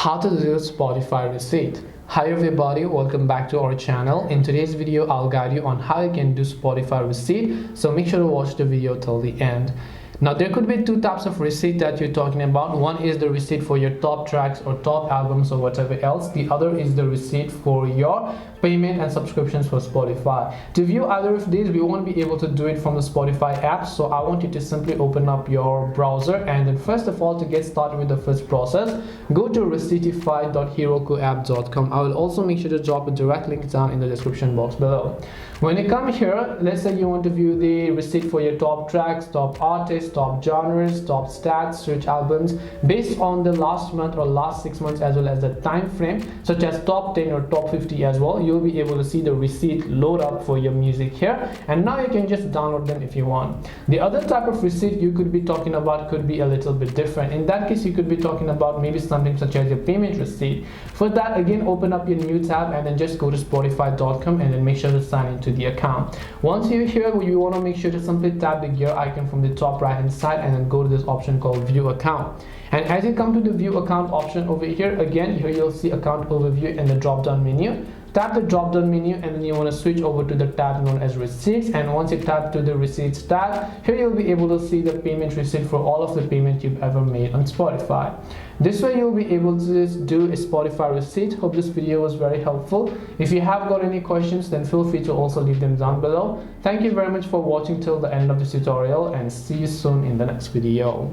How to do Spotify receipt. Hi everybody, welcome back to our channel. In today's video I'll guide you on how you can do Spotify receipt, so make sure to watch the video till the end. Now there could be two types of receipt that you're talking about. One is the receipt for your top tracks or top albums or whatever else. The other is the receipt for your payment and subscriptions for Spotify. To view either of these, we won't be able to do it from the Spotify app, so I want you to simply open up your browser, and then first of all, to get started with the first process, go to receiptify.herokuapp.com. I will also make sure to drop a direct link down in the description box below. When you come here, let's say you want to view the receipt for your top tracks, top artists, top genres, top stats, search albums based on the last month or last 6 months, as well as the time frame, such as top 10 or top 50 as well. You'll be able to see the receipt load up for your music here, and now you can just download them if you want. The other type of receipt you could be talking about could be a little bit different. In that case, you could be talking about maybe something such as your payment receipt. For that, again, open up your new tab and then just go to spotify.com and then make sure to sign into the account. Once you're here, you want to make sure to simply tap the gear icon from the top right hand side and then go to this option called view account. And as you come to the view account option over here, again, here you'll see account overview in the drop down menu. Tap the drop down menu and then you want to switch over to the tab known as receipts, and once you tap to the receipts tab, here you'll be able to see the payment receipt for all of the payment you've ever made on Spotify. This way you'll be able to do a Spotify receipt. Hope this video was very helpful. If you have got any questions, then feel free to also leave them down below. Thank you very much for watching till the end of this tutorial, and see you soon in the next video.